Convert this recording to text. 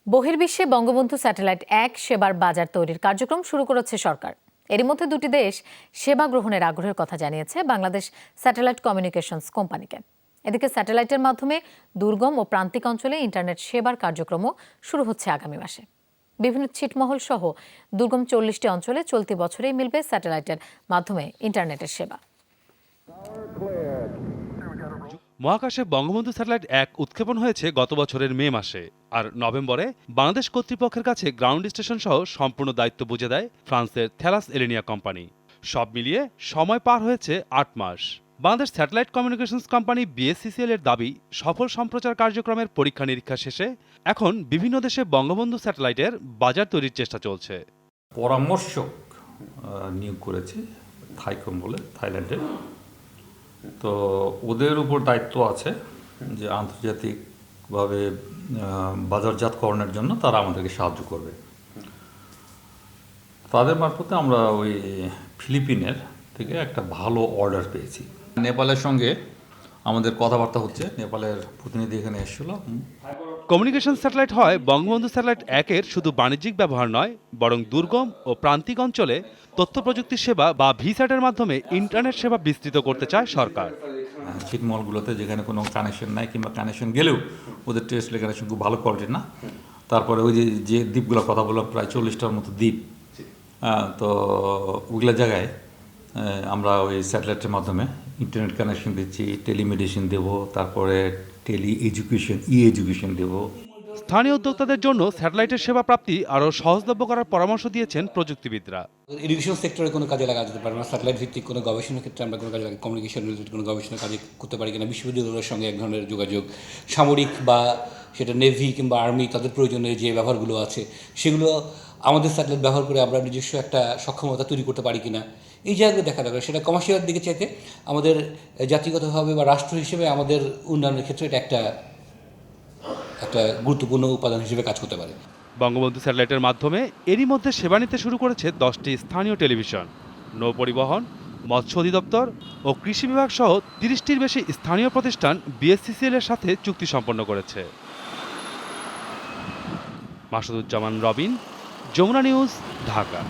বহির্বিশ্বে বঙ্গবন্ধু স্যাটেলাইট ১ সেবার বাজার তৈরির কার্যক্রম শুরু করেছে সরকার। এরই মধ্যে দুটি দেশ সেবা গ্রহণের আগ্রহের কথা জানিয়েছে বাংলাদেশ স্যাটেলাইট কমিউনিকেশনস কোম্পানিকে। এদিকে স্যাটেলাইটের মাধ্যমে দুর্গম ও প্রান্তিক অঞ্চলে ইন্টারনেট সেবার কার্যক্রমও শুরু হচ্ছে আগামী মাসে। বিভিন্ন ছিটমহল সহ দুর্গম ৪০টি অঞ্চলে চলতি বছরেই মিলবে স্যাটেলাইটের মাধ্যমে ইন্টারনেটের সেবা। মহাকাশে বঙ্গবন্ধু স্যাটেলাইট ১ উৎক্ষেপণ হয়েছে গত বছরের মে মাসে, আর নভেম্বরে বাংলাদেশ কর্তৃপক্ষের কাছে গ্রাউন্ড স্টেশন সহ সম্পূর্ণ দায়িত্ব বুঝে দেয় ফ্রান্সের থ্যালাস এলেনিয়া কোম্পানি। সব মিলিয়ে সময় পার হয়েছে ৮ মাস। Bangladesh satellite communications company BSCCL এর দাবি, সফল সম্প্রচার কার্যক্রমের পরীক্ষা নিরীক্ষা শেষে এখন বিভিন্ন দেশে বঙ্গবন্ধু স্যাটেলাইটের বাজার তৈরির চেষ্টা চলছে। পরামর্শক নিয়োগ করেছে থাইকম বলে, থাইল্যান্ডের। তো ওদের উপর দায়িত্ব আছে যে আন্তর্জাতিকভাবে বাজারজাতকরণের জন্য তারা আমাদেরকে সাহায্য করবে। তাদের মারফতে আমরা ওই ফিলিপিনের থেকে একটা ভালো অর্ডার পেয়েছি। নেপালের সঙ্গে আমাদের কথাবার্তা হচ্ছে, নেপালের প্রতিনিধি এখানে এসেছিল। কমিউনিকেশন স্যাটেলাইট হয় বঙ্গবন্ধু স্যাটেলাইট ১-এর শুধু বাণিজ্যিক ব্যবহার নয়, বরং দুর্গম ও প্রান্তিক অঞ্চলে তথ্য প্রযুক্তি সেবা বা ভিস্যাটের মাধ্যমে ইন্টারনেট সেবা বিস্তৃত করতে চায় সরকার। ছিটমহলগুলোতে যেখানে কোনো কানেকশন নাই, কিংবা কানেকশন গেলেও ওদের টেস্টলে কানেকশন খুব ভালো কোয়ালিটির না। তারপরে ওই যে দ্বীপগুলোর কথা বললাম, প্রায় 40টার মতো দ্বীপ, তো ওইগুলো জায়গায় আমরা ওই স্যাটেলাইটের মাধ্যমে ইন্টারনেট কানেকশন দিচ্ছি, টেলিমেডিসিন দেবো, তারপরে এডুকেশন দেবো। স্থানীয় উদ্যোক্তাদের জন্য স্যাটেলাইটের সেবা প্রাপ্তি আরও সহজলভ্য করার পরামর্শ দিয়েছেন প্রযুক্তিবিদরা। এডুকেশন সেক্টরে কোনো কাজে লাগা যেতে পারে না, স্যাটেলাইট ভিত্তিক কোনো গবেষণার ক্ষেত্রে আমরা কোনো কাজে লাগে, কমিউনিকেশন রিলেটেড কোনো গবেষণা কাজে করতে পারি কিনা, বিশ্ববিদ্যালয়ের সঙ্গে এক ধরনের যোগাযোগ, সামরিক বা সেটা নেভি কিংবা আর্মি, তাদের প্রয়োজনীয় যে ব্যবহারগুলো আছে সেগুলো আমাদের স্যাটেলাইট ব্যবহার করে আমরা নিজস্ব একটা সক্ষমতা তৈরি করতে পারি কিনা, এই জায়গাগুলো দেখা দরকার। সেটা কমার্শিয়াল দিকে চাইতে আমাদের জাতিগতভাবে বা রাষ্ট্র হিসেবে আমাদের উন্নয়নের ক্ষেত্রে এটা একটা গুরুত্বপূর্ণ উপাদান হিসেবে কাজ করতে পারে। বঙ্গবন্ধু স্যাটেলাইটের মাধ্যমে এরই মধ্যে সেবা নিতে শুরু করেছে 10টি স্থানীয় টেলিভিশন, নৌ পরিবহন, মৎস্য অধিদপ্তর ও কৃষি বিভাগ সহ 30টির বেশি স্থানীয় প্রতিষ্ঠান বিএসসিসিএল এর সাথে চুক্তি সম্পন্ন করেছে। মাসুদুজ্জামান রবিন, যমুনা নিউজ, ঢাকা।